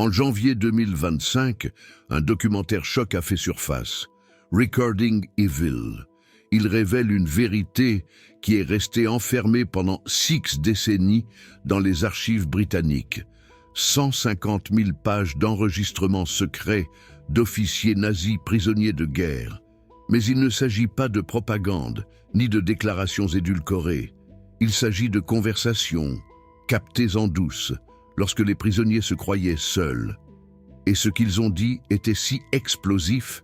En janvier 2025, un documentaire choc a fait surface. Recording Evil. Il révèle une vérité qui est restée enfermée pendant 6 décennies dans les archives britanniques. 150 000 pages d'enregistrements secrets d'officiers nazis prisonniers de guerre. Mais il ne s'agit pas de propagande, ni de déclarations édulcorées. Il s'agit de conversations, captées en douce, lorsque les prisonniers se croyaient seuls. Et ce qu'ils ont dit était si explosif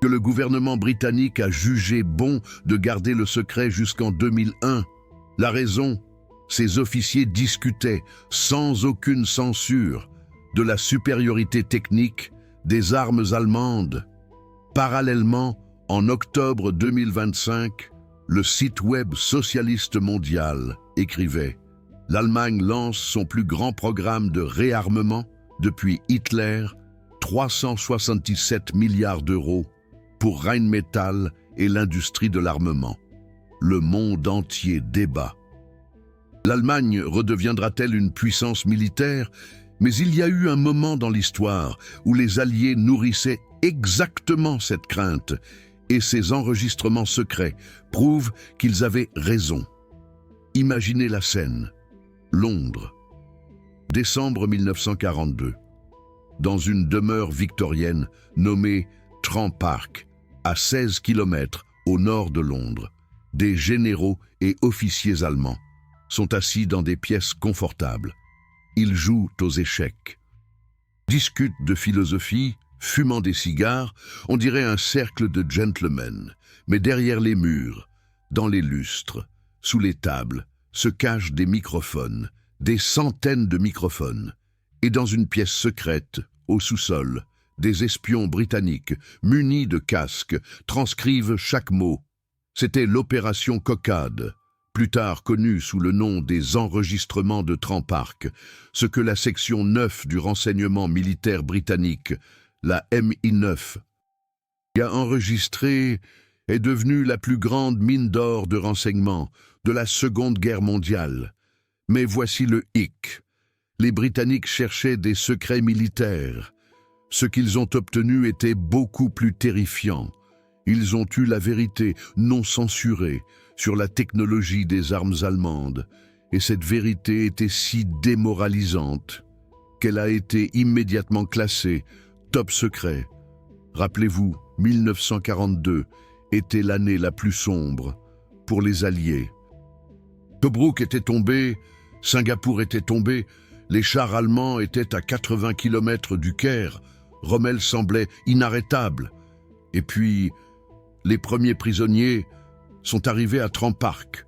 que le gouvernement britannique a jugé bon de garder le secret jusqu'en 2001. La raison, ces officiers discutaient, sans aucune censure, de la supériorité technique des armes allemandes. Parallèlement, en octobre 2025, le site web Socialiste Mondial écrivait « L'Allemagne lance son plus grand programme de réarmement depuis Hitler, 377 milliards d'euros pour Rheinmetall et l'industrie de l'armement. Le monde entier débat. L'Allemagne redeviendra-t-elle une puissance militaire? Mais il y a eu un moment dans l'histoire où les Alliés nourrissaient exactement cette crainte, et ces enregistrements secrets prouvent qu'ils avaient raison. Imaginez la scène. Londres. Décembre 1942. Dans une demeure victorienne nommée Trent Park, à 16 km au nord de Londres, des généraux et officiers allemands sont assis dans des pièces confortables. Ils jouent aux échecs, discutent de philosophie, fumant des cigares, on dirait un cercle de gentlemen. Mais derrière les murs, dans les lustres, sous les tables, se cachent des microphones, des centaines de microphones. Et dans une pièce secrète, au sous-sol, des espions britanniques, munis de casques, transcrivent chaque mot. C'était l'opération Cockade, plus tard connue sous le nom des enregistrements de Trent Park, ce que la section 9 du renseignement militaire britannique, la MI9, a enregistré, est devenue la plus grande mine d'or de renseignement de la Seconde Guerre mondiale. Mais voici le hic. Les Britanniques cherchaient des secrets militaires. Ce qu'ils ont obtenu était beaucoup plus terrifiant. Ils ont eu la vérité non censurée sur la technologie des armes allemandes, et cette vérité était si démoralisante qu'elle a été immédiatement classée top secret. Rappelez-vous, 1942 était l'année la plus sombre pour les Alliés. Tobruk était tombé, Singapour était tombé, les chars allemands étaient à 80 km du Caire, Rommel semblait inarrêtable. Et puis, les premiers prisonniers sont arrivés à Trent Park.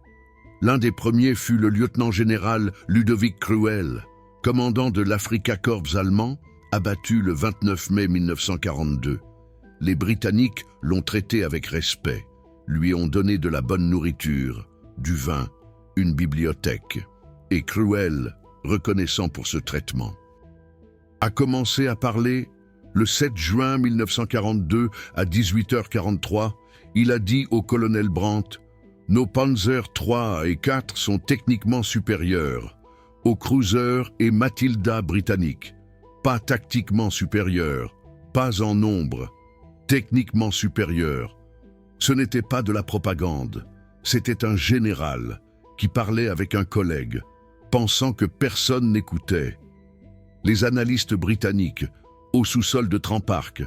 L'un des premiers fut le lieutenant-général Ludovic Cruel, commandant de l'Afrika Korps allemand, abattu le 29 mai 1942. Les Britanniques l'ont traité avec respect, lui ont donné de la bonne nourriture, du vin, une bibliothèque, et Cruel, reconnaissant pour ce traitement, a commencé à parler. Le 7 juin 1942, à 18h43, il a dit au colonel Brandt « Nos Panzer III et IV sont techniquement supérieurs aux Cruiser et Matilda britanniques, pas tactiquement supérieurs, pas en nombre, techniquement supérieurs. Ce n'était pas de la propagande, c'était un général qui parlait avec un collègue, pensant que personne n'écoutait. Les analystes britanniques, au sous-sol de Trent Park,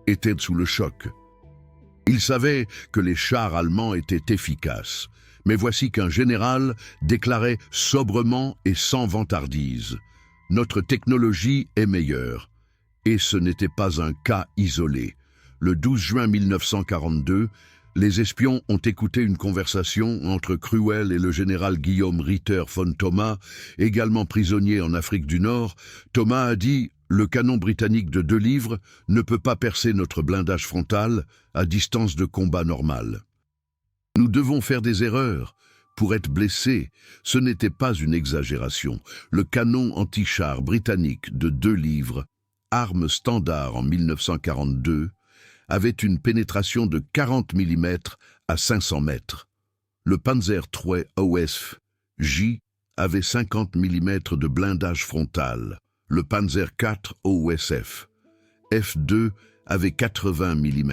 étaient sous le choc. Ils savaient que les chars allemands étaient efficaces, mais voici qu'un général déclarait sobrement et sans vantardise « Notre technologie est meilleure ». Et ce n'était pas un cas isolé. Le 12 juin 1942, les espions ont écouté une conversation entre Cruel et le général Guillaume Ritter von Thomas, également prisonnier en Afrique du Nord. Thomas a dit « Le canon britannique de 2 livres ne peut pas percer notre blindage frontal à distance de combat normale. Nous devons faire des erreurs. Pour être blessés, ce n'était pas une exagération. Le canon anti-char britannique de 2 livres, arme standard en 1942, avait une pénétration de 40 mm à 500 mètres. Le Panzer III OSF J avait 50 mm de blindage frontal. le Panzer IV OSF. F2 avait 80 mm.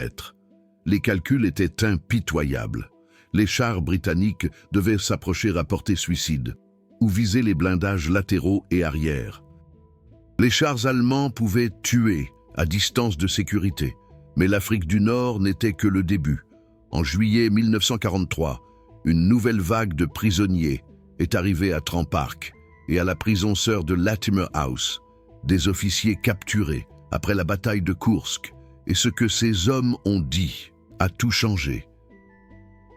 Les calculs étaient impitoyables. Les chars britanniques devaient s'approcher à portée suicide ou viser les blindages latéraux et arrière. Les chars allemands pouvaient tuer à distance de sécurité, mais l'Afrique du Nord n'était que le début. En juillet 1943, une nouvelle vague de prisonniers est arrivée à Trent Park et à la prison sœur de Latimer House, des officiers capturés après la bataille de Kursk, et ce que ces hommes ont dit a tout changé.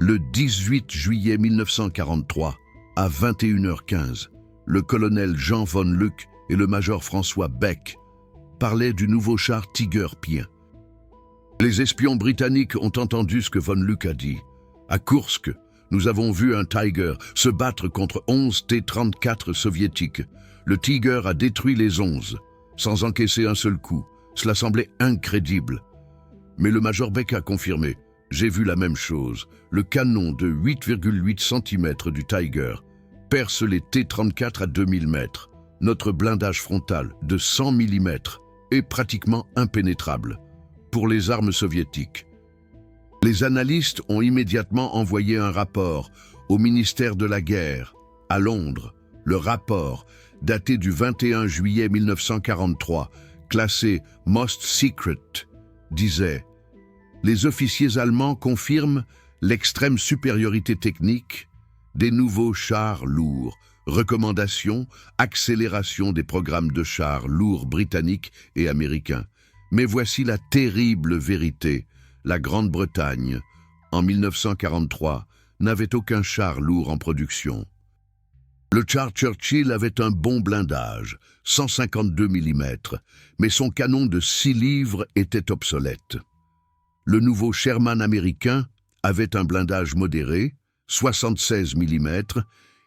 Le 18 juillet 1943, à 21h15, le colonel Jean von Luck et le major François Beck parlaient du nouveau char Tiger-Pien. Les espions britanniques ont entendu ce que von Luck a dit. À Kursk, nous avons vu un Tiger se battre contre 11 T-34 soviétiques. Le Tiger a détruit les 11, sans encaisser un seul coup. Cela semblait incrédible. Mais le major Beck a confirmé. J'ai vu la même chose. Le canon de 8,8 cm du Tiger perce les T-34 à 2000 mètres. Notre blindage frontal de 100 mm est pratiquement impénétrable pour les armes soviétiques. Les analystes ont immédiatement envoyé un rapport au ministère de la Guerre, à Londres. Le rapport, daté du 21 juillet 1943, classé « Most Secret », disait « Les officiers allemands confirment l'extrême supériorité technique des nouveaux chars lourds. Recommandations, accélération des programmes de chars lourds britanniques et américains. Mais voici la terrible vérité. La Grande-Bretagne, en 1943, n'avait aucun char lourd en production. Le char Churchill avait un bon blindage, 152 mm, mais son canon de 6 livres était obsolète. Le nouveau Sherman américain avait un blindage modéré, 76 mm,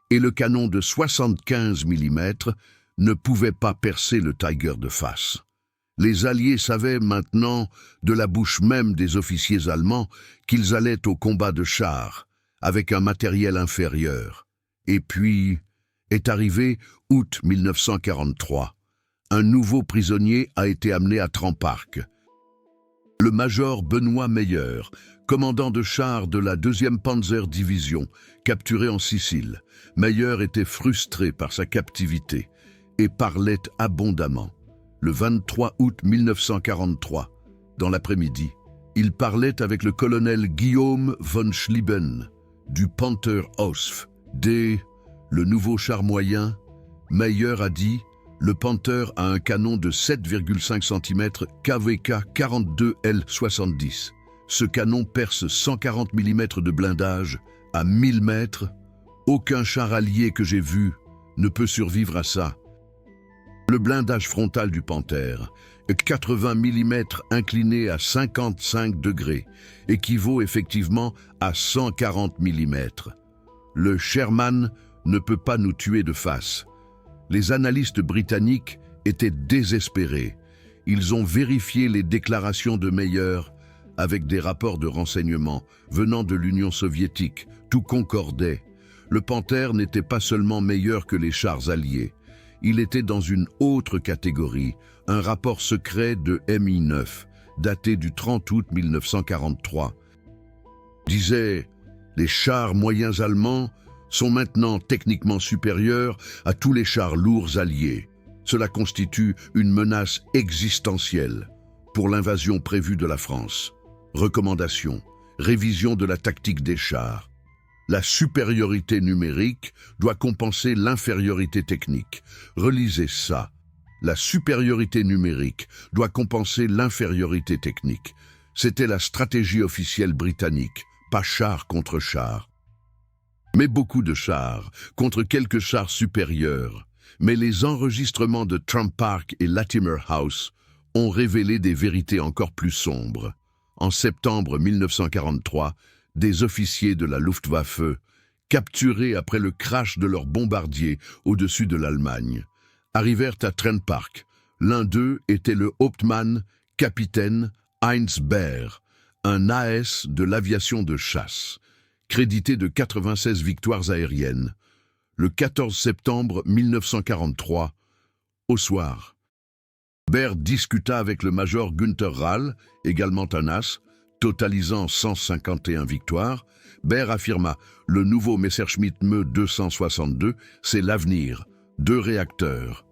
et le canon de 75 mm ne pouvait pas percer le Tiger de face. Les Alliés savaient maintenant, de la bouche même des officiers allemands, qu'ils allaient au combat de chars, avec un matériel inférieur. Et puis est arrivé août 1943. Un nouveau prisonnier a été amené à Trent Park. Le major Benoît Meyer, commandant de chars de la 2e Panzer Division, capturé en Sicile. Meyer était frustré par sa captivité et parlait abondamment. Le 23 août 1943, dans l'après-midi, il parlait avec le colonel Guillaume von Schlieben du Panther Ausf. Dès le nouveau char moyen, Meyer a dit « Le Panther a un canon de 7,5 cm KVK 42L70. Ce canon perce 140 mm de blindage à 1000 mètres. Aucun char allié que j'ai vu ne peut survivre à ça. » Le blindage frontal du Panther, 80 mm incliné à 55 degrés, équivaut effectivement à 140 mm. Le Sherman ne peut pas nous tuer de face. Les analystes britanniques étaient désespérés. Ils ont vérifié les déclarations de Meyer avec des rapports de renseignement venant de l'Union soviétique. Tout concordait. Le Panther n'était pas seulement meilleur que les chars alliés. Il était dans une autre catégorie, un rapport secret de Mi-9, daté du 30 août 1943, disait « Les chars moyens allemands sont maintenant techniquement supérieurs à tous les chars lourds alliés. Cela constitue une menace existentielle pour l'invasion prévue de la France. Recommandation, révision de la tactique des chars. La supériorité numérique doit compenser l'infériorité technique. Relisez ça. La supériorité numérique doit compenser l'infériorité technique. C'était la stratégie officielle britannique, pas char contre char. Mais beaucoup de chars contre quelques chars supérieurs. Mais les enregistrements de Trent Park et Latimer House ont révélé des vérités encore plus sombres. En septembre 1943, des officiers de la Luftwaffe, capturés après le crash de leur bombardier au-dessus de l'Allemagne, arrivèrent à Trent Park. L'un d'eux était le Hauptmann, capitaine Heinz Baer, un AS de l'aviation de chasse, crédité de 96 victoires aériennes. Le 14 septembre 1943, au soir, Baer discuta avec le major Günther Rall, également un as, totalisant 151 victoires. Baer affirma « Le nouveau Messerschmitt Me 262, c'est l'avenir. 2 réacteurs.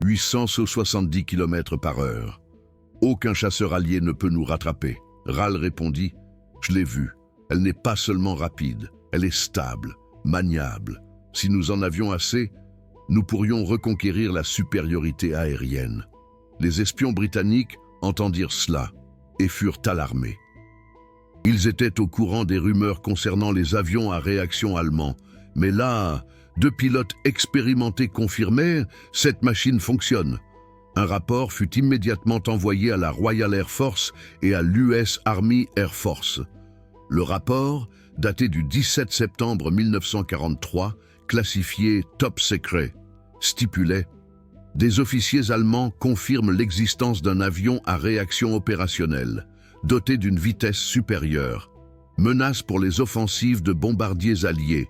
870 km/h. Aucun chasseur allié ne peut nous rattraper. » Rall répondit « Je l'ai vue. Elle n'est pas seulement rapide, elle est stable, maniable. Si nous en avions assez, nous pourrions reconquérir la supériorité aérienne. » Les espions britanniques entendirent cela et furent alarmés. Ils étaient au courant des rumeurs concernant les avions à réaction allemands, mais là, 2 pilotes expérimentés confirmaient « Cette machine fonctionne ». Un rapport fut immédiatement envoyé à la Royal Air Force et à l'US Army Air Force. Le rapport, daté du 17 septembre 1943, classifié « Top Secret », stipulait « Des officiers allemands confirment l'existence d'un avion à réaction opérationnelle, doté d'une vitesse supérieure. Menace pour les offensives de bombardiers alliés.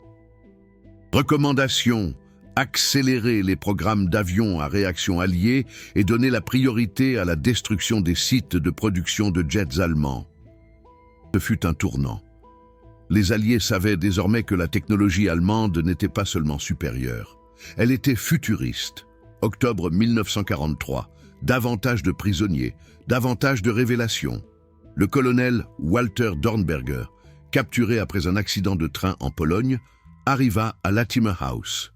Recommandation : accélérer les programmes d'avions à réaction alliés et donner la priorité à la destruction des sites de production de jets allemands. » Ce fut un tournant. Les Alliés savaient désormais que la technologie allemande n'était pas seulement supérieure. Elle était futuriste. Octobre 1943, davantage de prisonniers, davantage de révélations. Le colonel Walter Dornberger, capturé après un accident de train en Pologne, arriva à Latimer House.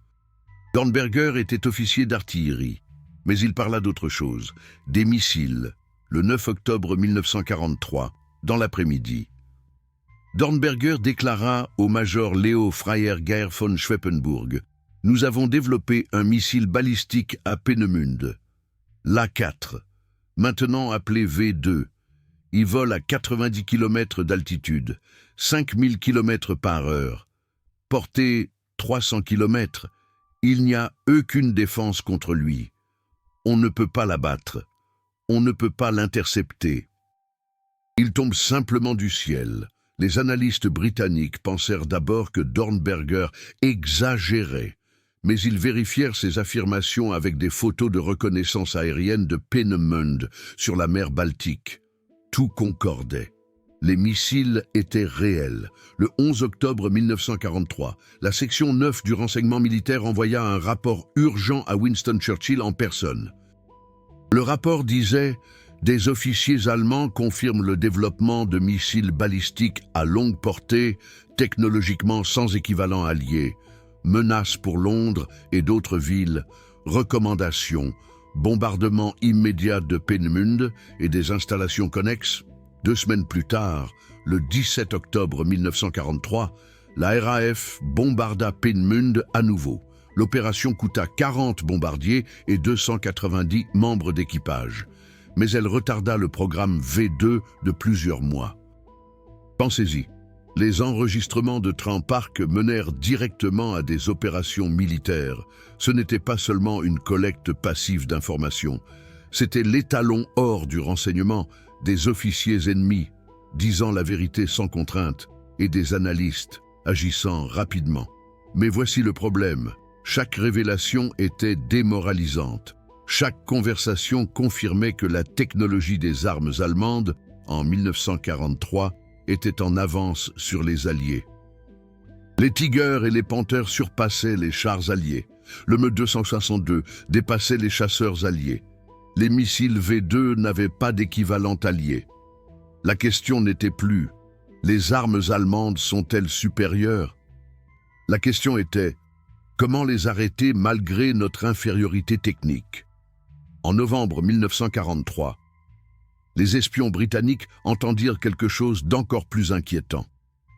Dornberger était officier d'artillerie, mais il parla d'autre chose, des missiles, le 9 octobre 1943, dans l'après-midi. Dornberger déclara au major Leo Freiherr von Schweppenburg « Nous avons développé un missile balistique à Peenemünde, l'A4, maintenant appelé V2. Il vole à 90 km d'altitude, 5000 km/h, portée 300 km. Il n'y a aucune défense contre lui. On ne peut pas l'abattre. On ne peut pas l'intercepter. Il tombe simplement du ciel. » Les analystes britanniques pensèrent d'abord que Dornberger exagérait, mais ils vérifièrent ces affirmations avec des photos de reconnaissance aérienne de Peenemünde sur la mer Baltique. Tout concordait. Les missiles étaient réels. Le 11 octobre 1943, la section 9 du renseignement militaire envoya un rapport urgent à Winston Churchill en personne. Le rapport disait « Des officiers allemands confirment le développement de missiles balistiques à longue portée, technologiquement sans équivalent allié. Menace pour Londres et d'autres villes. Recommandations. Bombardement immédiat de Peenemünde et des installations connexes. » 2 semaines plus tard, le 17 octobre 1943, la RAF bombarda Peenemünde à nouveau. L'opération coûta 40 bombardiers et 290 membres d'équipage. Mais elle retarda le programme V2 de plusieurs mois. Pensez-y, les enregistrements de Trent Park menèrent directement à des opérations militaires. Ce n'était pas seulement une collecte passive d'informations, c'était l'étalon or du renseignement, des officiers ennemis, disant la vérité sans contrainte, et des analystes, agissant rapidement. Mais voici le problème, chaque révélation était démoralisante. Chaque conversation confirmait que la technologie des armes allemandes, en 1943, était en avance sur les Alliés. Les Tigers et les Panthers surpassaient les chars alliés. Le Me 262 dépassait les chasseurs alliés. Les missiles V2 n'avaient pas d'équivalent allié. La question n'était plus « Les armes allemandes sont-elles supérieures ?» La question était « Comment les arrêter malgré notre infériorité technique ?» En novembre 1943, les espions britanniques entendirent quelque chose d'encore plus inquiétant.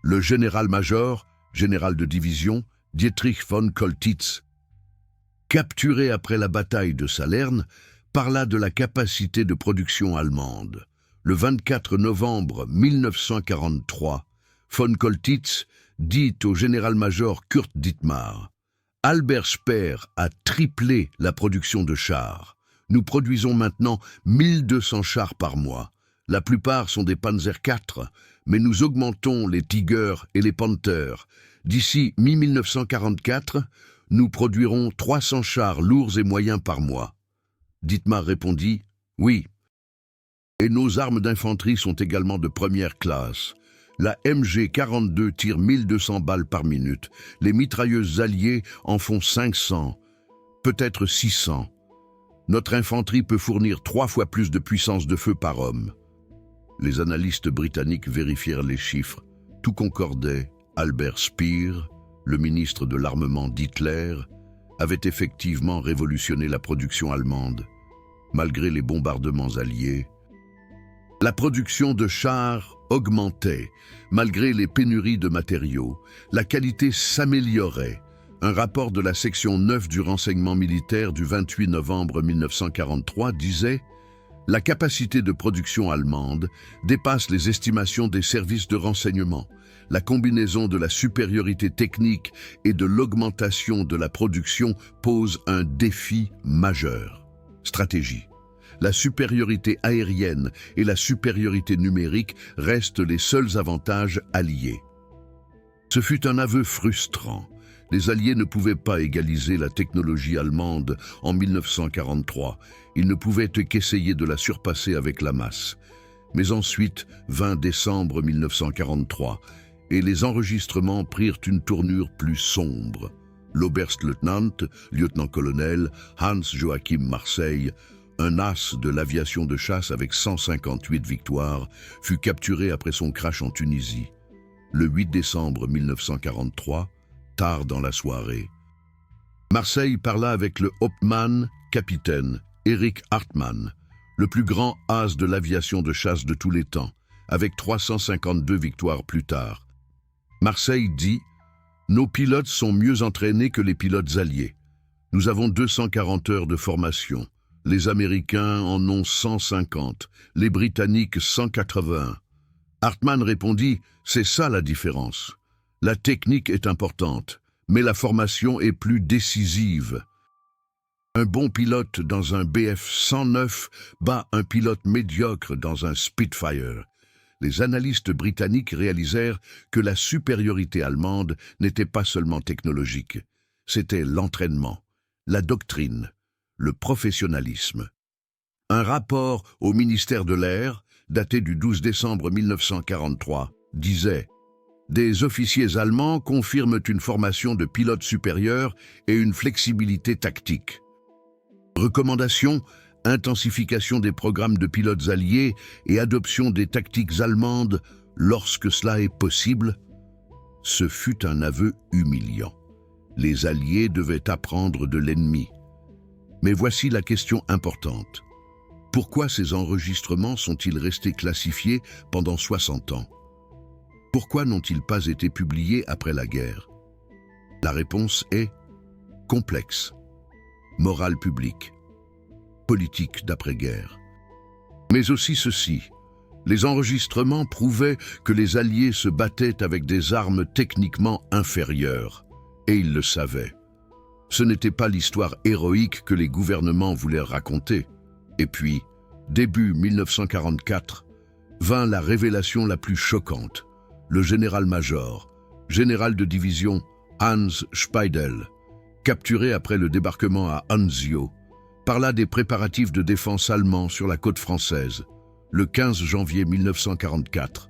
Le général-major, général de division, Dietrich von Koltitz, capturé après la bataille de Salerne, parla de la capacité de production allemande. Le 24 novembre 1943, von Koltitz dit au général-major Kurt Dittmar « Albert Speer a triplé la production de chars. Nous produisons maintenant 1200 chars par mois. La plupart sont des Panzer IV, mais nous augmentons les Tigers et les Panthers. D'ici mi-1944, nous produirons 300 chars lourds et moyens par mois. » Dietmar répondit « Oui. Et nos armes d'infanterie sont également de première classe. La MG-42 tire 1200 balles par minute. Les mitrailleuses alliées en font 500, peut-être 600. Notre infanterie peut fournir 3 fois plus de puissance de feu par homme. » Les analystes britanniques vérifièrent les chiffres. Tout concordait. Albert Speer, le ministre de l'armement d'Hitler, avait effectivement révolutionné la production allemande. Malgré les bombardements alliés, la production de chars augmentait. Malgré les pénuries de matériaux, la qualité s'améliorait. Un rapport de la section 9 du renseignement militaire du 28 novembre 1943 disait « La capacité de production allemande dépasse les estimations des services de renseignement. La combinaison de la supériorité technique et de l'augmentation de la production pose un défi majeur. » Stratégie. La supériorité aérienne et la supériorité numérique restent les seuls avantages alliés. Ce fut un aveu frustrant. Les Alliés ne pouvaient pas égaliser la technologie allemande en 1943. Ils ne pouvaient qu'essayer de la surpasser avec la masse. Mais ensuite, 20 décembre 1943, et les enregistrements prirent une tournure plus sombre. L'Oberstleutnant, lieutenant-colonel Hans Joachim Marseille, un as de l'aviation de chasse avec 158 victoires, fut capturé après son crash en Tunisie. Le 8 décembre 1943, tard dans la soirée, Marseille parla avec le Hauptmann, capitaine Erich Hartmann, le plus grand as de l'aviation de chasse de tous les temps, avec 352 victoires plus tard. Marseille dit « Nos pilotes sont mieux entraînés que les pilotes alliés. Nous avons 240 heures de formation. Les Américains en ont 150, les Britanniques 181. » Hartmann répondit « C'est ça la différence. La technique est importante, mais la formation est plus décisive. Un bon pilote dans un Bf-109 bat un pilote médiocre dans un Spitfire. » Les analystes britanniques réalisèrent que la supériorité allemande n'était pas seulement technologique. C'était l'entraînement, la doctrine, le professionnalisme. Un rapport au ministère de l'Air, daté du 12 décembre 1943, disait « Des officiers allemands confirment une formation de pilote supérieur et une flexibilité tactique. Recommandation : intensification des programmes de pilotes alliés et adoption des tactiques allemandes lorsque cela est possible. » Ce fut un aveu humiliant. Les Alliés devaient apprendre de l'ennemi. Mais voici la question importante. Pourquoi ces enregistrements sont-ils restés classifiés pendant 60 ans? Pourquoi n'ont-ils pas été publiés après la guerre? La réponse est complexe. Morale publique, politique d'après-guerre. Mais aussi ceci, les enregistrements prouvaient que les Alliés se battaient avec des armes techniquement inférieures, et ils le savaient. Ce n'était pas l'histoire héroïque que les gouvernements voulaient raconter. Et puis, début 1944, vint la révélation la plus choquante. Le général-major, général de division Hans Speidel, capturé après le débarquement à Anzio, parla des préparatifs de défense allemands sur la côte française, le 15 janvier 1944.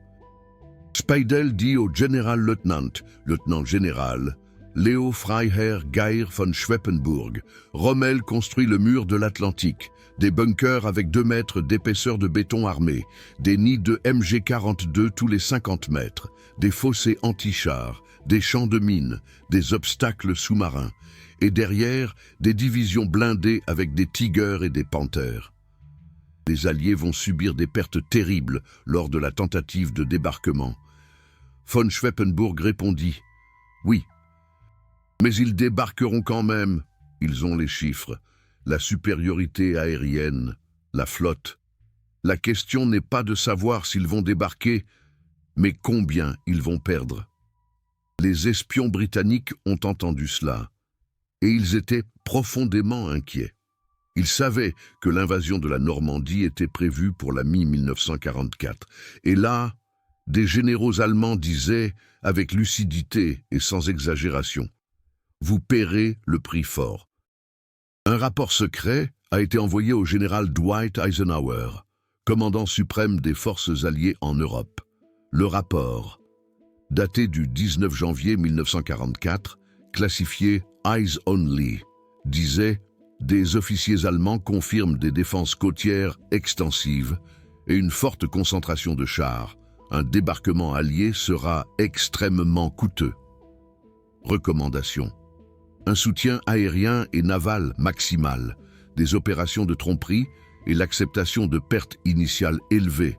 Speidel dit au général-lieutenant, lieutenant-général, Leo Freiherr Geir von Schweppenburg, Rommel construit le mur de l'Atlantique, des bunkers avec 2 mètres d'épaisseur de béton armé, des nids de MG-42 tous les 50 mètres, des fossés anti-chars, des champs de mines, des obstacles sous-marins, et derrière, des divisions blindées avec des Tigers et des Panthers. Les Alliés vont subir des pertes terribles lors de la tentative de débarquement. Von Schweppenburg répondit « Oui, mais ils débarqueront quand même. Ils ont les chiffres, la supériorité aérienne, la flotte. La question n'est pas de savoir s'ils vont débarquer, mais combien ils vont perdre. » Les espions britanniques ont entendu cela, et ils étaient profondément inquiets. Ils savaient que l'invasion de la Normandie était prévue pour la mi-1944, et là, des généraux allemands disaient, avec lucidité et sans exagération, « Vous paierez le prix fort. » Un rapport secret, a été envoyé au général Dwight Eisenhower, commandant suprême des forces alliées en Europe. Le rapport, daté du 19 janvier 1944, classifié Eyes Only, disait « Des officiers allemands confirment des défenses côtières extensives et une forte concentration de chars. Un débarquement allié sera extrêmement coûteux. » Recommandation. Un soutien aérien et naval maximal, des opérations de tromperie et l'acceptation de pertes initiales élevées.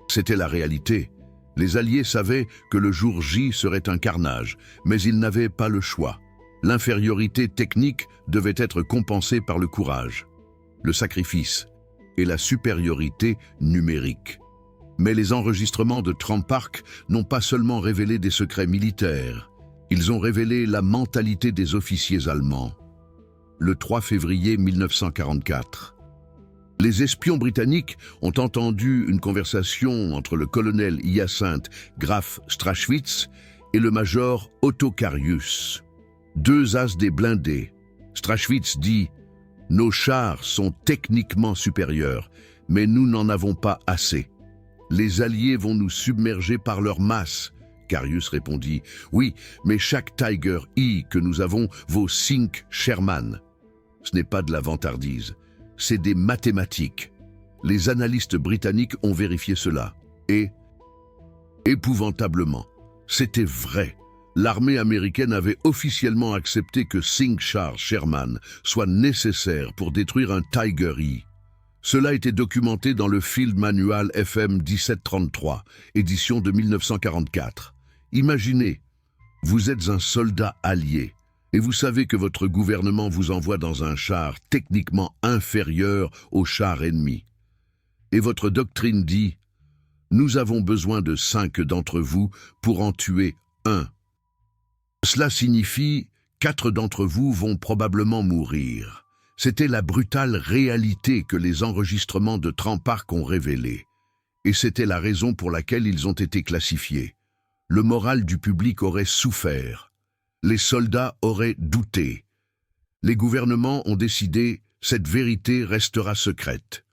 C'était la réalité. Les Alliés savaient que le jour J serait un carnage, mais ils n'avaient pas le choix. L'infériorité technique devait être compensée par le courage, le sacrifice et la supériorité numérique. Mais les enregistrements de Trump Park n'ont pas seulement révélé des secrets militaires, ils ont révélé la mentalité des officiers allemands. Le 3 février 1944, les espions britanniques ont entendu une conversation entre le colonel Hyacinthe Graf Strachwitz et le major Otto Carius, deux as des blindés. Strachwitz dit « Nos chars sont techniquement supérieurs, mais nous n'en avons pas assez. Les Alliés vont nous submerger par leur masse. » Carius répondit « Oui, mais chaque Tiger I que nous avons vaut 5 Sherman. » Ce n'est pas de la vantardise, c'est des mathématiques. Les analystes britanniques ont vérifié cela. Et, épouvantablement, c'était vrai. L'armée américaine avait officiellement accepté que 5 chars Sherman soient nécessaires pour détruire un Tiger I. Cela était documenté dans le Field Manual FM 1733, édition de 1944. Imaginez, vous êtes un soldat allié et vous savez que votre gouvernement vous envoie dans un char techniquement inférieur au char ennemi. Et votre doctrine dit « Nous avons besoin de 5 d'entre vous pour en tuer 1. » Cela signifie « 4 d'entre vous vont probablement mourir. » C'était la brutale réalité que les enregistrements de Trump Park ont révélée. Et c'était la raison pour laquelle ils ont été classifiés. Le moral du public aurait souffert. Les soldats auraient douté. Les gouvernements ont décidé « cette vérité restera secrète ».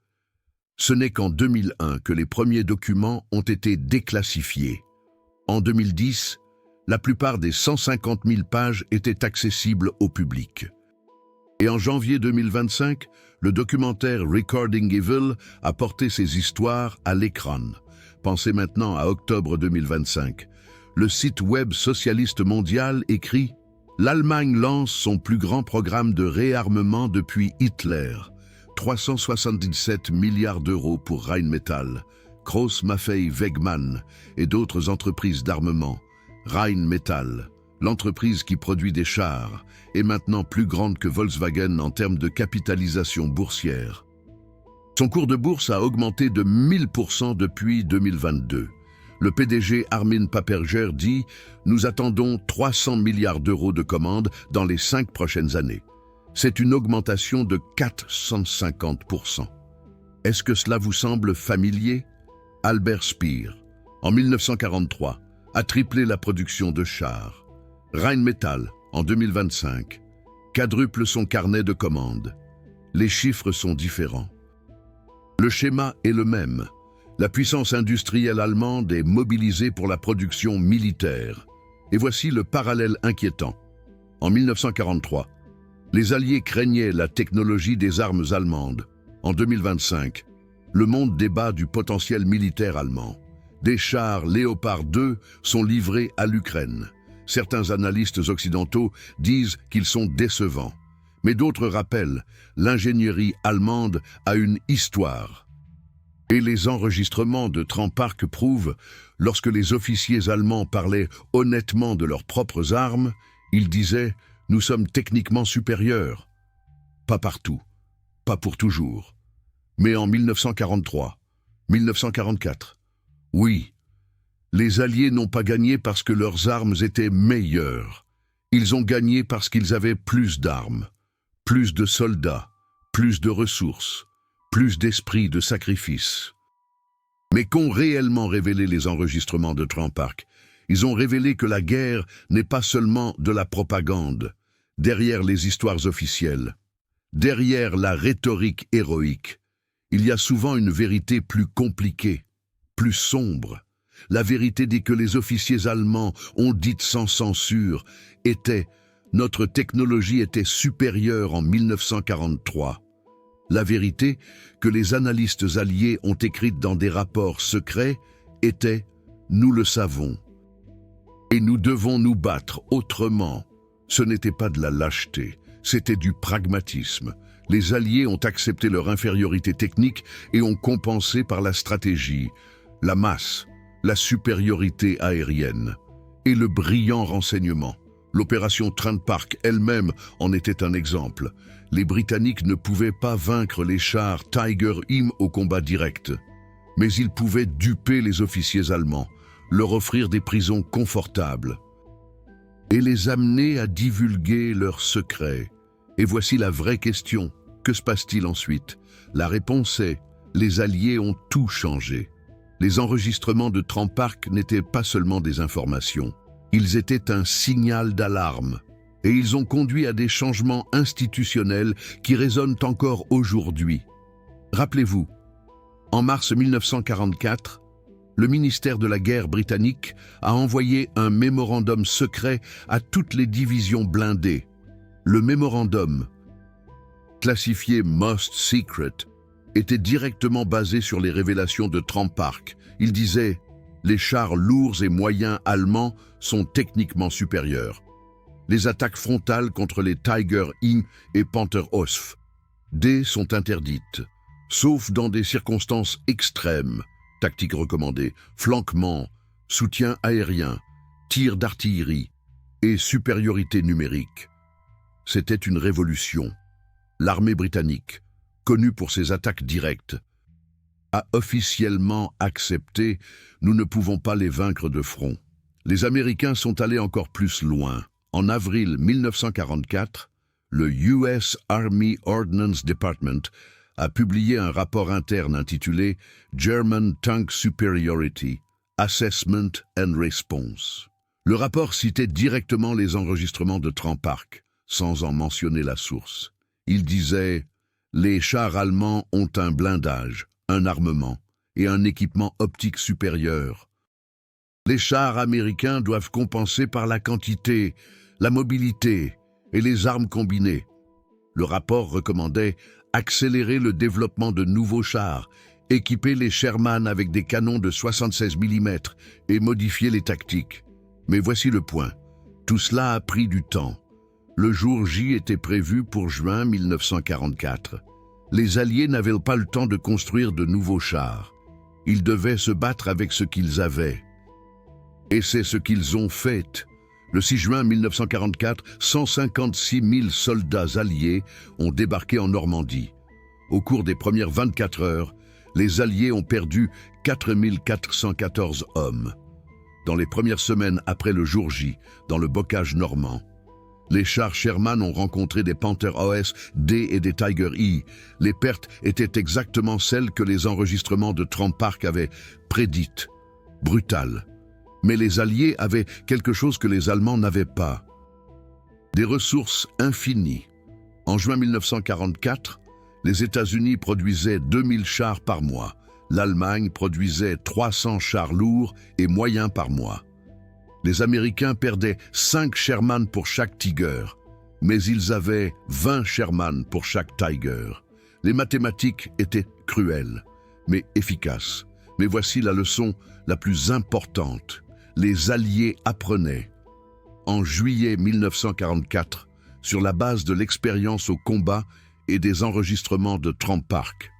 Ce n'est qu'en 2001 que les premiers documents ont été déclassifiés. En 2010, la plupart des 150 000 pages étaient accessibles au public. Et en janvier 2025, le documentaire Recording Evil a porté ses histoires à l'écran. Pensez maintenant à octobre 2025. Le site web socialiste mondial écrit « L'Allemagne lance son plus grand programme de réarmement depuis Hitler. 377 milliards d'euros pour Rheinmetall, Krauss-Maffei-Wegmann et d'autres entreprises d'armement. Rheinmetall, l'entreprise qui produit des chars, est maintenant plus grande que Volkswagen en termes de capitalisation boursière. Son cours de bourse a augmenté de 1000% depuis 2022. Le PDG Armin Paperger dit « Nous attendons 300 milliards d'euros de commandes dans les 5 prochaines années. C'est une augmentation de 450%. Est-ce que cela vous semble familier ? Albert Speer, en 1943, a triplé la production de chars. Rheinmetall, en 2025, quadruple son carnet de commandes. Les chiffres sont différents. Le schéma est le même. La puissance industrielle allemande est mobilisée pour la production militaire. Et voici le parallèle inquiétant. En 1943, les Alliés craignaient la technologie des armes allemandes. En 2025, le monde débat du potentiel militaire allemand. Des chars Léopard 2 sont livrés à l'Ukraine. Certains analystes occidentaux disent qu'ils sont décevants. Mais d'autres rappellent, l'ingénierie allemande a une histoire. Et les enregistrements de Trump Park prouvent, lorsque les officiers allemands parlaient honnêtement de leurs propres armes, ils disaient « Nous sommes techniquement supérieurs ». Pas partout, pas pour toujours. Mais en 1943, 1944, oui, les Alliés n'ont pas gagné parce que leurs armes étaient meilleures. Ils ont gagné parce qu'ils avaient plus d'armes, plus de soldats, plus de ressources, plus d'esprit de sacrifice. Mais qu'ont réellement révélé les enregistrements de Trump Park? Ils ont révélé que la guerre n'est pas seulement de la propagande, derrière les histoires officielles. Derrière la rhétorique héroïque, il y a souvent une vérité plus compliquée, plus sombre. La vérité dit que les officiers allemands ont dit sans censure était « Notre technologie était supérieure en 1943 ». La vérité que les analystes alliés ont écrite dans des rapports secrets était « Nous le savons ». Et nous devons nous battre autrement. Ce n'était pas de la lâcheté, c'était du pragmatisme. Les Alliés ont accepté leur infériorité technique et ont compensé par la stratégie, la masse, la supériorité aérienne et le brillant renseignement. L'opération Trent Park elle-même en était un exemple. Les Britanniques ne pouvaient pas vaincre les chars Tiger Im au combat direct, mais ils pouvaient duper les officiers allemands, leur offrir des prisons confortables et les amener à divulguer leurs secrets. Et voici la vraie question. Que se passe-t-il ensuite? La réponse est, les Alliés ont tout changé. Les enregistrements de Trent Park n'étaient pas seulement des informations. Ils étaient un signal d'alarme. Et ils ont conduit à des changements institutionnels qui résonnent encore aujourd'hui. Rappelez-vous, en mars 1944, le ministère de la Guerre britannique a envoyé un mémorandum secret à toutes les divisions blindées. Le mémorandum, classifié Most Secret, était directement basé sur les révélations de Trent Park. Il disait « Les chars lourds et moyens allemands sont techniquement supérieurs. Les attaques frontales contre les Tiger I et Panther Osf D sont interdites, sauf dans des circonstances extrêmes. Tactiques recommandées, flanquement, soutien aérien, tir d'artillerie et supériorité numérique. » C'était une révolution. L'armée britannique, connue pour ses attaques directes, a officiellement accepté « Nous ne pouvons pas les vaincre de front ». Les Américains sont allés encore plus loin. En avril 1944, le US Army Ordnance Department a publié un rapport interne intitulé « German Tank Superiority, Assessment and Response ». Le rapport citait directement les enregistrements de Trent Park, sans en mentionner la source. Il disait « Les chars allemands ont un blindage, un armement et un équipement optique supérieur. Les chars américains doivent compenser par la quantité, la mobilité et les armes combinées. » Le rapport recommandait accélérer le développement de nouveaux chars, équiper les Sherman avec des canons de 76 mm et modifier les tactiques. Mais voici le point. Tout cela a pris du temps. Le jour J était prévu pour juin 1944. Les Alliés n'avaient pas le temps de construire de nouveaux chars. Ils devaient se battre avec ce qu'ils avaient. Et c'est ce qu'ils ont fait. Le 6 juin 1944, 156 000 soldats alliés ont débarqué en Normandie. Au cours des premières 24 heures, les Alliés ont perdu 4 414 hommes. Dans les premières semaines après le jour J, dans le bocage normand, les chars Sherman ont rencontré des Panther OS D et des Tiger I. Les pertes étaient exactement celles que les enregistrements de Trent Park avaient prédites. Brutales. Mais les Alliés avaient quelque chose que les Allemands n'avaient pas. Des ressources infinies. En juin 1944, les États-Unis produisaient 2000 chars par mois. L'Allemagne produisait 300 chars lourds et moyens par mois. Les Américains perdaient 5 Sherman pour chaque Tiger, mais ils avaient 20 Sherman pour chaque Tiger. Les mathématiques étaient cruelles, mais efficaces. Mais voici la leçon la plus importante. Les Alliés apprenaient, en juillet 1944, sur la base de l'expérience au combat et des enregistrements de Trent Park.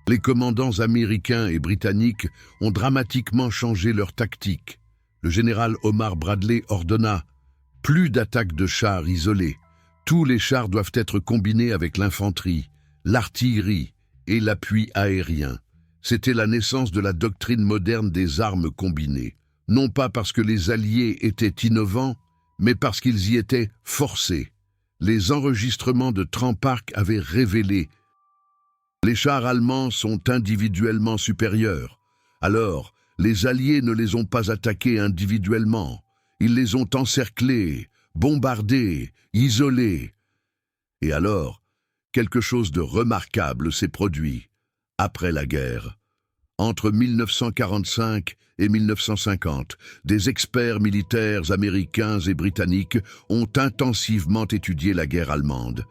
Les commandants américains et britanniques ont dramatiquement changé leur tactique. Le général Omar Bradley ordonna « Plus d'attaques de chars isolés. Tous les chars doivent être combinés avec l'infanterie, l'artillerie et l'appui aérien. » C'était la naissance de la doctrine moderne des armes combinées. Non pas parce que les Alliés étaient innovants, mais parce qu'ils y étaient forcés. Les enregistrements de Trent Park avaient révélé « Les chars allemands sont individuellement supérieurs. » Alors, les Alliés ne les ont pas attaqués individuellement. Ils les ont encerclés, bombardés, isolés. Et alors, quelque chose de remarquable s'est produit après la guerre. Entre 1945 et 1950, des experts militaires américains et britanniques ont intensivement étudié la guerre allemande.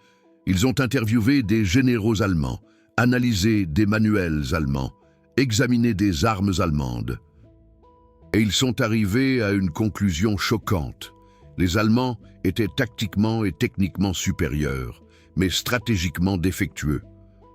Ils ont interviewé des généraux allemands, analysé des manuels allemands, examiné des armes allemandes. Et ils sont arrivés à une conclusion choquante. Les Allemands étaient tactiquement et techniquement supérieurs, mais stratégiquement défectueux.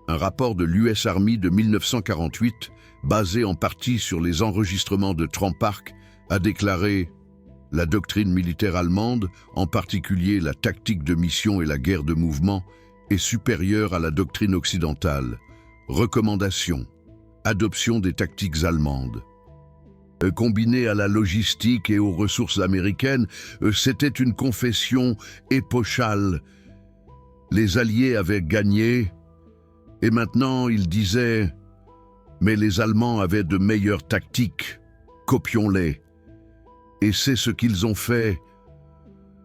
Un rapport de l'US Army de 1948, basé en partie sur les enregistrements de Trump Park, a déclaré « La doctrine militaire allemande, en particulier la tactique de mission et la guerre de mouvement, est supérieure à la doctrine occidentale. Recommandation. Adoption des tactiques allemandes. » Combiné à la logistique et aux ressources américaines, c'était une confession épochale. Les Alliés avaient gagné, et maintenant ils disaient « Mais les Allemands avaient de meilleures tactiques, copions-les. » Et c'est ce qu'ils ont fait.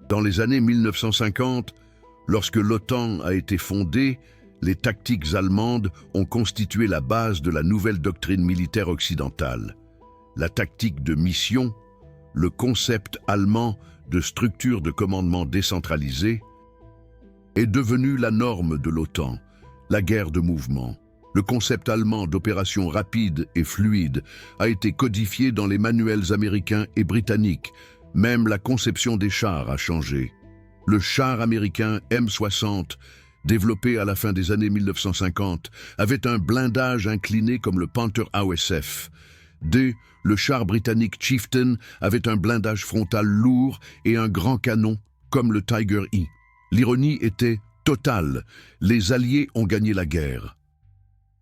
Dans les années 1950, lorsque l'OTAN a été fondée, les tactiques allemandes ont constitué la base de la nouvelle doctrine militaire occidentale. La tactique de mission, le concept allemand de structure de commandement décentralisée, est devenu la norme de l'OTAN, la guerre de mouvement. Le concept allemand d'opération rapide et fluide a été codifié dans les manuels américains et britanniques. Même la conception des chars a changé. Le char américain M60, développé à la fin des années 1950, avait un blindage incliné comme le Panther AOSF. Le char britannique Chieftain avait un blindage frontal lourd et un grand canon, comme le Tiger I. L'ironie était totale. Les Alliés ont gagné la guerre.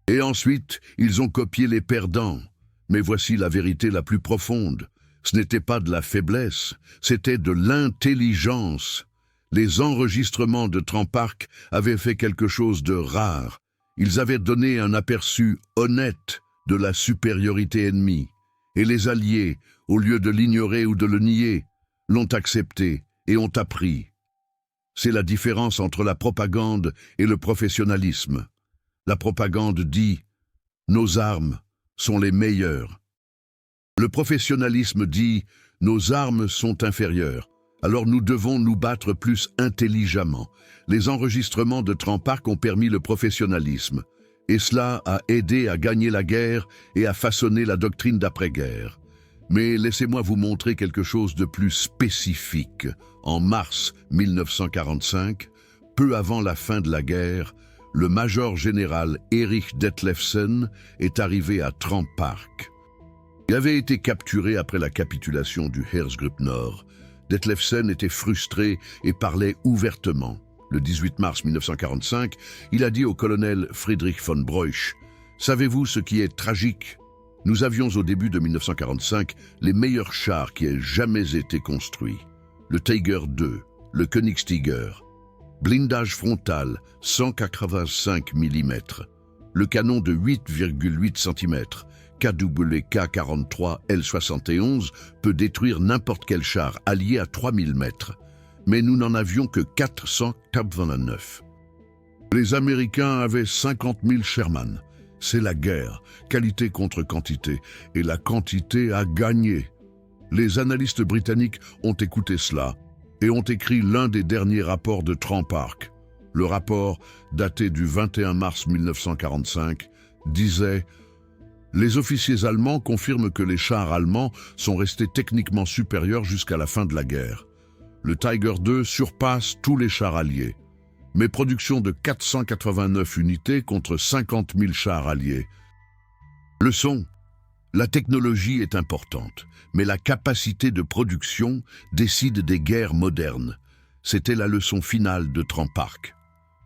Et ensuite, ils ont copié les perdants. Mais voici la vérité la plus profonde. Ce n'était pas de la faiblesse, c'était de l'intelligence. Les enregistrements de Trump Park avaient fait quelque chose de rare. Ils avaient donné un aperçu honnête de la supériorité ennemie. Et les Alliés, au lieu de l'ignorer ou de le nier, l'ont accepté et ont appris. C'est la différence entre la propagande et le professionnalisme. La propagande dit « Nos armes sont les meilleures ». Le professionnalisme dit « Nos armes sont inférieures, alors nous devons nous battre plus intelligemment ». Les enregistrements de Trump Park ont permis le professionnalisme. Et cela a aidé à gagner la guerre et à façonner la doctrine d'après-guerre. Mais laissez-moi vous montrer quelque chose de plus spécifique. En mars 1945, peu avant la fin de la guerre, le major général Erich Detlefsen est arrivé à Trump Park. Il avait été capturé après la capitulation du Heeresgruppe Nord. Detlefsen était frustré et parlait ouvertement. Le 18 mars 1945, il a dit au colonel Friedrich von Breusch « Savez-vous ce qui est tragique ? Nous avions au début de 1945 les meilleurs chars qui aient jamais été construits. Le Tiger II, le Königstiger, blindage frontal 185 mm, le canon de 8,8 cm, KWK-43 L71 peut détruire n'importe quel char allié à 3000 mètres. Mais nous n'en avions que 489. Les Américains avaient 50 000 Sherman. C'est la guerre, qualité contre quantité, et la quantité a gagné. Les analystes britanniques ont écouté cela et ont écrit l'un des derniers rapports de Trump Park. Le rapport, daté du 21 mars 1945, disait « Les officiers allemands confirment que les chars allemands sont restés techniquement supérieurs jusqu'à la fin de la guerre. Le Tiger II surpasse tous les chars alliés. Mais production de 489 unités contre 50 000 chars alliés. Leçon: la technologie est importante, mais la capacité de production décide des guerres modernes. C'était la leçon finale de Trump Park.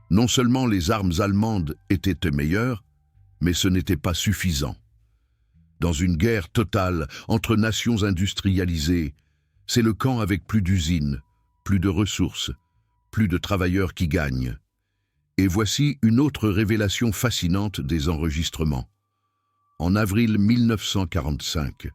Non seulement les armes allemandes étaient meilleures, mais ce n'était pas suffisant. Dans une guerre totale entre nations industrialisées, c'est le camp avec plus d'usines, plus de ressources, plus de travailleurs qui gagnent. Et voici une autre révélation fascinante des enregistrements. En avril 1945,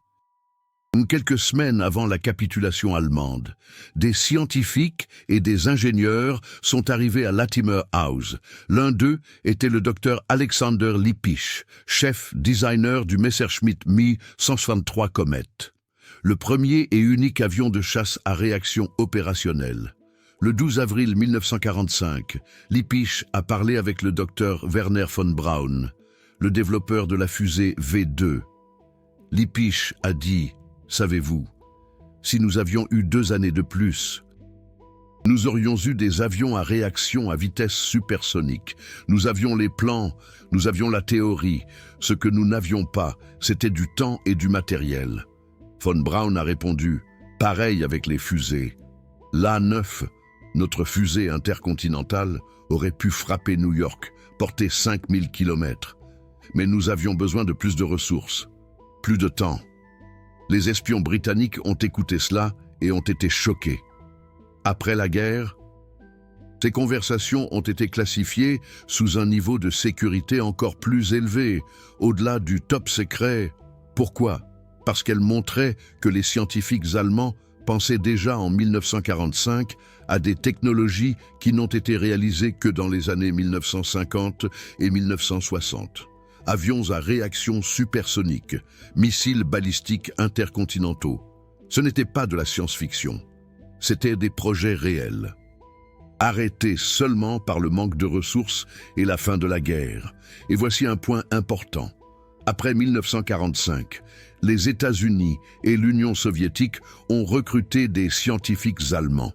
Quelques semaines avant la capitulation allemande, des scientifiques et des ingénieurs sont arrivés à Latimer House. L'un d'eux était le docteur Alexander Lippisch, chef designer du Messerschmitt Me 163 Comet, le premier et unique avion de chasse à réaction opérationnelle. Le 12 avril 1945, Lippisch a parlé avec le docteur Werner von Braun, le développeur de la fusée V2. Lippisch a dit: savez-vous, si nous avions eu 2 années de plus, nous aurions eu des avions à réaction à vitesse supersonique. Nous avions les plans, nous avions la théorie. Ce que nous n'avions pas, c'était du temps et du matériel. Von Braun a répondu: pareil avec les fusées. L'A9, notre fusée intercontinentale, aurait pu frapper New York, porter 5000 km. Mais nous avions besoin de plus de ressources, plus de temps. Les espions britanniques ont écouté cela et ont été choqués. Après la guerre, ces conversations ont été classifiées sous un niveau de sécurité encore plus élevé, au-delà du top secret. Pourquoi? Parce qu'elles montraient que les scientifiques allemands pensaient déjà en 1945 à des technologies qui n'ont été réalisées que dans les années 1950 et 1960. Avions à réaction supersonique, missiles balistiques intercontinentaux. Ce n'était pas de la science-fiction, c'était des projets réels. Arrêtés seulement par le manque de ressources et la fin de la guerre. Et voici un point important. Après 1945, les États-Unis et l'Union soviétique ont recruté des scientifiques allemands.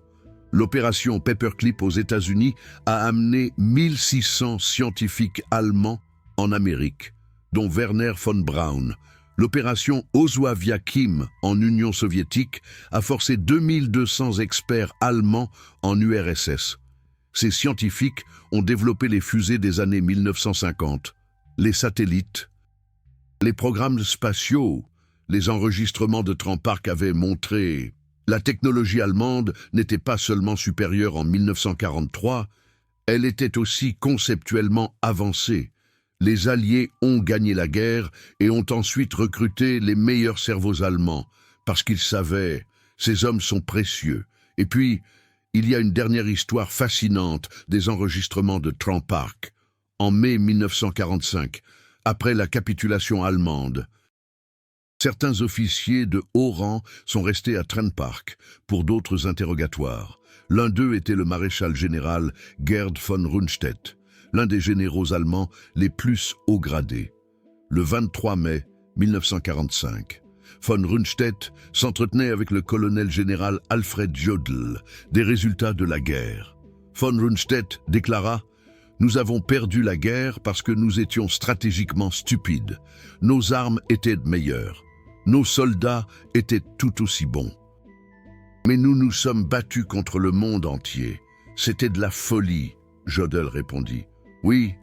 L'opération Paperclip aux États-Unis a amené 1600 scientifiques allemands en Amérique, dont Werner von Braun. L'opération Oswald-Yakim en Union soviétique a forcé 2200 experts allemands en URSS. Ces scientifiques ont développé les fusées des années 1950, les satellites, les programmes spatiaux. Les enregistrements de Trump-Park avaient montré la technologie allemande n'était pas seulement supérieure en 1943, elle était aussi conceptuellement avancée. Les Alliés ont gagné la guerre et ont ensuite recruté les meilleurs cerveaux allemands, parce qu'ils savaient, ces hommes sont précieux. Et puis, il y a une dernière histoire fascinante des enregistrements de Trump-Park. En mai 1945, après la capitulation allemande, certains officiers de haut rang sont restés à Trent Park pour d'autres interrogatoires. L'un d'eux était le maréchal général Gerd von Rundstedt, l'un des généraux allemands les plus haut gradés. Le 23 mai 1945, von Rundstedt s'entretenait avec le colonel général Alfred Jodl des résultats de la guerre. Von Rundstedt déclara: « Nous avons perdu la guerre parce que nous étions stratégiquement stupides. Nos armes étaient meilleures. Nos soldats étaient tout aussi bons. Mais nous nous sommes battus contre le monde entier. C'était de la folie. » Jodl répondit. « Oui,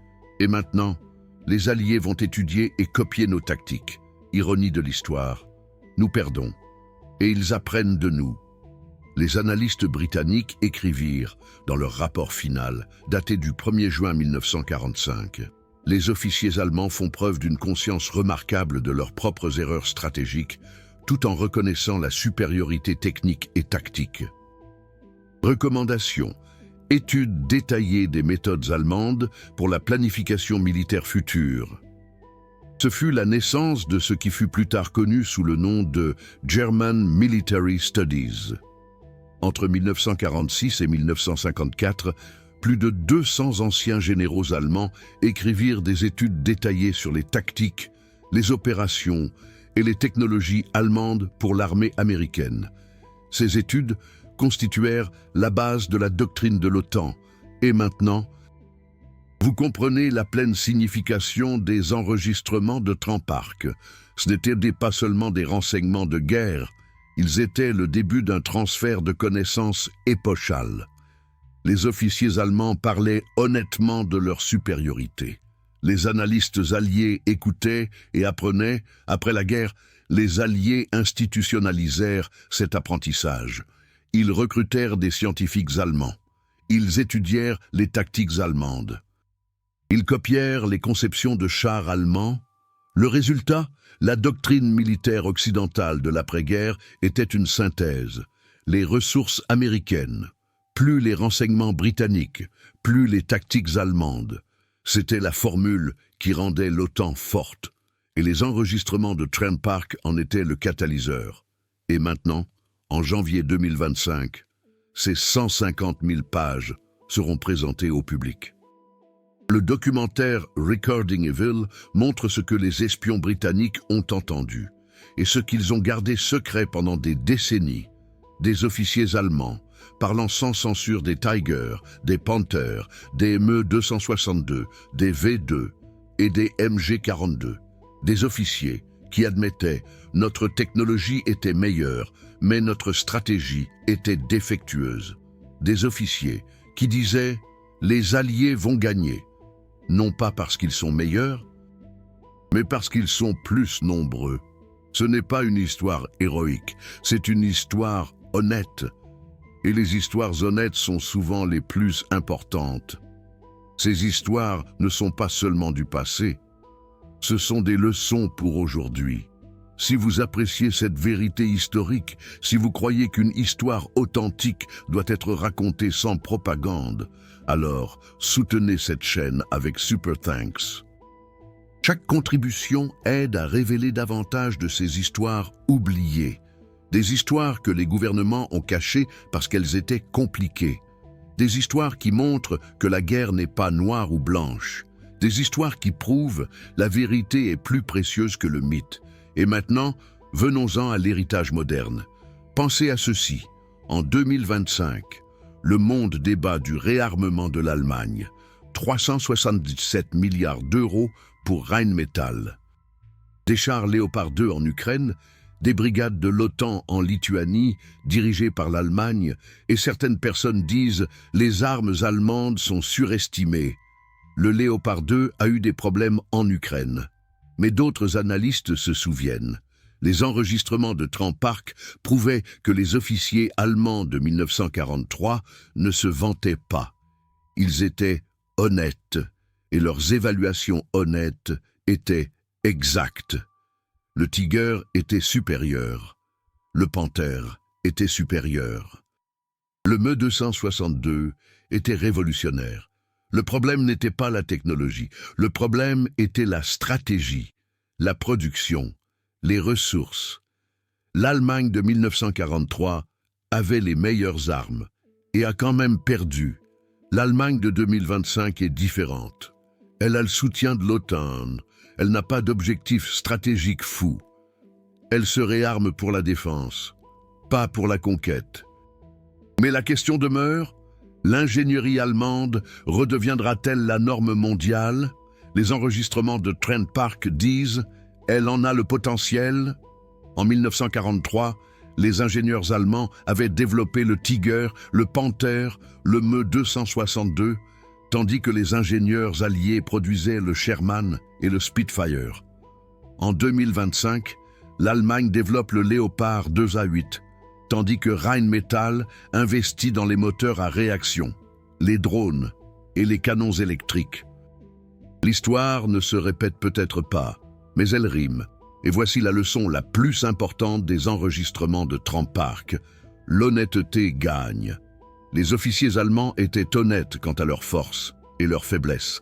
et maintenant, les Alliés vont étudier et copier nos tactiques. Ironie de l'histoire. Nous perdons. Et ils apprennent de nous. » Les analystes britanniques écrivirent, dans leur rapport final, daté du 1er juin 1945, « Les officiers allemands font preuve d'une conscience remarquable de leurs propres erreurs stratégiques, tout en reconnaissant la supériorité technique et tactique. » Recommandations. Étude détaillée des méthodes allemandes pour la planification militaire future. Ce fut la naissance de ce qui fut plus tard connu sous le nom de German Military Studies. Entre 1946 et 1954, plus de 200 anciens généraux allemands écrivirent des études détaillées sur les tactiques, les opérations et les technologies allemandes pour l'armée américaine. Ces études constituèrent la base de la doctrine de l'OTAN. Et maintenant, vous comprenez la pleine signification des enregistrements de Trump-Park. Ce n'étaient pas seulement des renseignements de guerre, ils étaient le début d'un transfert de connaissances épochal. Les officiers allemands parlaient honnêtement de leur supériorité. Les analystes alliés écoutaient et apprenaient. Après la guerre, les Alliés institutionnalisèrent cet apprentissage. Ils recrutèrent des scientifiques allemands. Ils étudièrent les tactiques allemandes. Ils copièrent les conceptions de chars allemands, Le résultat, la doctrine militaire occidentale de l'après-guerre était une synthèse. Les ressources américaines, plus les renseignements britanniques, plus les tactiques allemandes. C'était la formule qui rendait l'OTAN forte, et les enregistrements de Trent Park en étaient le catalyseur. Et maintenant, en janvier 2025, ces 150 000 pages seront présentées au public. Le documentaire Recording Evil montre ce que les espions britanniques ont entendu et ce qu'ils ont gardé secret pendant des décennies. Des officiers allemands, parlant sans censure des Tiger, des Panther, des ME-262, des V2 et des MG-42. Des officiers qui admettaient « notre technologie était meilleure, mais notre stratégie était défectueuse ». Des officiers qui disaient « les Alliés vont gagner ». Non pas parce qu'ils sont meilleurs, mais parce qu'ils sont plus nombreux. Ce n'est pas une histoire héroïque, c'est une histoire honnête. Et les histoires honnêtes sont souvent les plus importantes. Ces histoires ne sont pas seulement du passé, ce sont des leçons pour aujourd'hui. Si vous appréciez cette vérité historique, si vous croyez qu'une histoire authentique doit être racontée sans propagande, alors soutenez cette chaîne avec Super Thanks. Chaque contribution aide à révéler davantage de ces histoires oubliées, des histoires que les gouvernements ont cachées parce qu'elles étaient compliquées, des histoires qui montrent que la guerre n'est pas noire ou blanche, des histoires qui prouvent la vérité est plus précieuse que le mythe. Et maintenant, venons-en à l'héritage moderne. Pensez à ceci, en 2025, le monde débat du réarmement de l'Allemagne, 377 milliards d'euros pour Rheinmetall. Des chars Léopard 2 en Ukraine, des brigades de l'OTAN en Lituanie, dirigées par l'Allemagne, et certaines personnes disent « les armes allemandes sont surestimées ». Le Léopard 2 a eu des problèmes en Ukraine. Mais d'autres analystes se souviennent. Les enregistrements de Trent Park prouvaient que les officiers allemands de 1943 ne se vantaient pas. Ils étaient honnêtes, et leurs évaluations honnêtes étaient exactes. Le Tiger était supérieur. Le Panther était supérieur. Le ME-262 était révolutionnaire. Le problème n'était pas la technologie, le problème était la stratégie, la production, les ressources. L'Allemagne de 1943 avait les meilleures armes et a quand même perdu. L'Allemagne de 2025 est différente. Elle a le soutien de l'OTAN, elle n'a pas d'objectif stratégique fou. Elle se réarme pour la défense, pas pour la conquête. Mais la question demeure, l'ingénierie allemande redeviendra-t-elle la norme mondiale? Les enregistrements de Trent Park disent « elle en a le potentiel ». En 1943, les ingénieurs allemands avaient développé le Tiger, le Panther, le ME-262, tandis que les ingénieurs alliés produisaient le Sherman et le Spitfire. En 2025, l'Allemagne développe le Léopard 2A8, tandis que Rheinmetall investit dans les moteurs à réaction, les drones et les canons électriques. L'histoire ne se répète peut-être pas, mais elle rime. Et voici la leçon la plus importante des enregistrements de Trent Park. L'honnêteté gagne. Les officiers allemands étaient honnêtes quant à leurs forces et leurs faiblesses.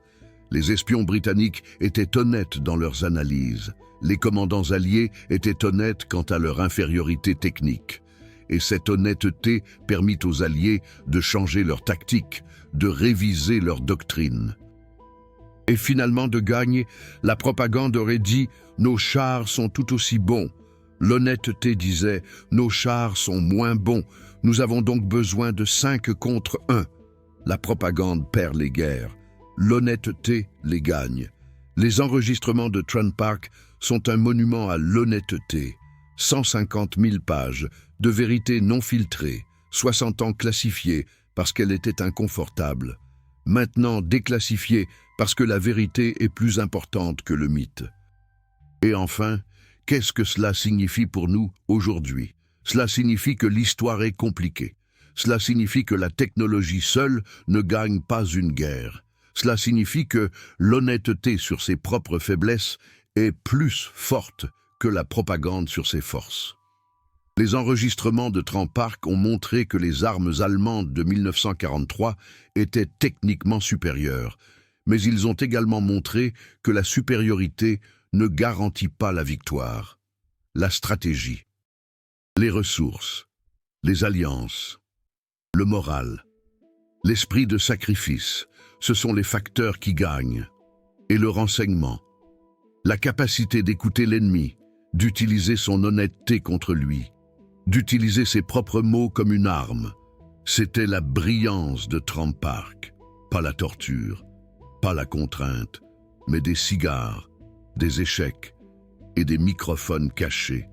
Les espions britanniques étaient honnêtes dans leurs analyses. Les commandants alliés étaient honnêtes quant à leur infériorité technique. Et cette honnêteté permit aux Alliés de changer leur tactique, de réviser leur doctrine. Et finalement de gagner, la propagande aurait dit « nos chars sont tout aussi bons ». L'honnêteté disait « nos chars sont moins bons, nous avons donc besoin de 5 contre 1 ». La propagande perd les guerres, l'honnêteté les gagne. Les enregistrements de Trent Park sont un monument à l'honnêteté. 150 000 pages de vérité non filtrée, 60 ans classifiées parce qu'elle était inconfortable, maintenant déclassifiée parce que la vérité est plus importante que le mythe. Et enfin, qu'est-ce que cela signifie pour nous aujourd'hui? Cela signifie que l'histoire est compliquée. Cela signifie que la technologie seule ne gagne pas une guerre. Cela signifie que l'honnêteté sur ses propres faiblesses est plus forte que la propagande sur ses forces. Les enregistrements de Trempark ont montré que les armes allemandes de 1943 étaient techniquement supérieures, mais ils ont également montré que la supériorité ne garantit pas la victoire. La stratégie, les ressources, les alliances, le moral, l'esprit de sacrifice, ce sont les facteurs qui gagnent. Et le renseignement, la capacité d'écouter l'ennemi, d'utiliser son honnêteté contre lui, d'utiliser ses propres mots comme une arme, c'était la brillance de Trempark. Pas la torture, pas la contrainte, mais des cigares, des échecs et des microphones cachés,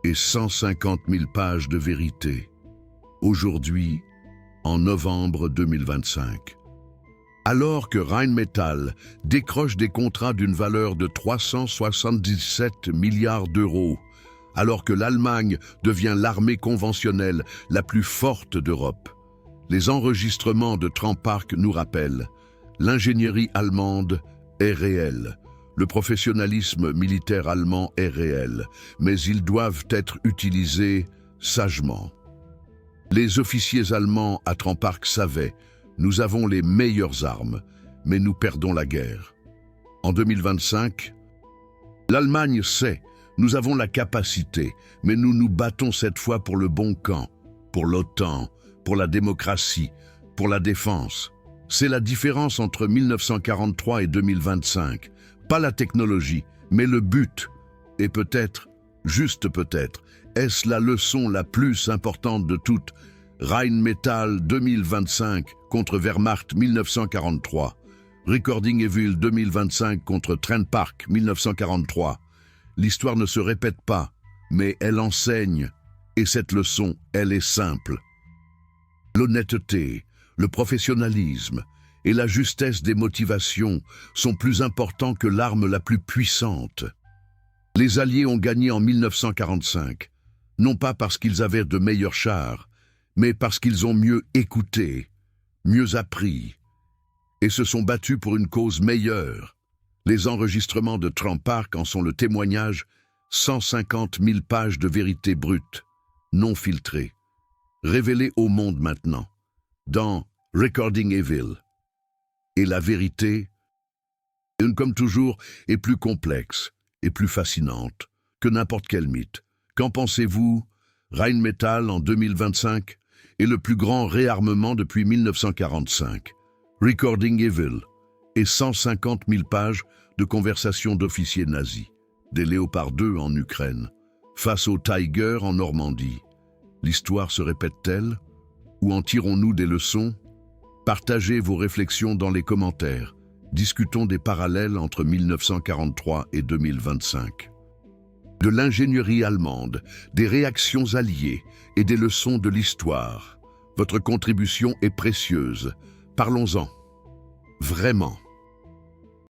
et 150 000 pages de vérité. Aujourd'hui, en novembre 2025. Alors que Rheinmetall décroche des contrats d'une valeur de 377 milliards d'euros, alors que l'Allemagne devient l'armée conventionnelle la plus forte d'Europe, les enregistrements de Trempark nous rappellent: l'ingénierie allemande est réelle, le professionnalisme militaire allemand est réel, mais ils doivent être utilisés sagement. Les officiers allemands à Trempark savaient: nous avons les meilleures armes, mais nous perdons la guerre. En 2025, l'Allemagne sait: nous avons la capacité, mais nous nous battons cette fois pour le bon camp, pour l'OTAN, pour la démocratie, pour la défense. C'est la différence entre 1943 et 2025. Pas la technologie, mais le but. Et peut-être, juste peut-être, est-ce la leçon la plus importante de toutes: Rheinmetall 2025 contre Wehrmacht 1943, Recording Evil 2025 contre Trempark 1943. L'histoire ne se répète pas, mais elle enseigne, et cette leçon, elle est simple. L'honnêteté, le professionnalisme et la justesse des motivations sont plus importants que l'arme la plus puissante. Les Alliés ont gagné en 1945, non pas parce qu'ils avaient de meilleurs chars, mais parce qu'ils ont mieux écouté, mieux appris, et se sont battus pour une cause meilleure. Les enregistrements de Trempark en sont le témoignage: 150 000 pages de vérité brute, non filtrée, révélées au monde maintenant, dans Recording Evil. Et la vérité, comme toujours, est plus complexe et plus fascinante que n'importe quel mythe. Qu'en pensez-vous? Rheinmetall en 2025 est le plus grand réarmement depuis 1945. Recording Evil et 150 000 pages de conversations d'officiers nazis, des Léopard 2 en Ukraine, face aux Tiger en Normandie. L'histoire se répète-t-elle? Ou en tirons-nous des leçons? Partagez vos réflexions dans les commentaires. Discutons des parallèles entre 1943 et 2025. De l'ingénierie allemande, des réactions alliées et des leçons de l'histoire. Votre contribution est précieuse. Parlons-en. Vraiment.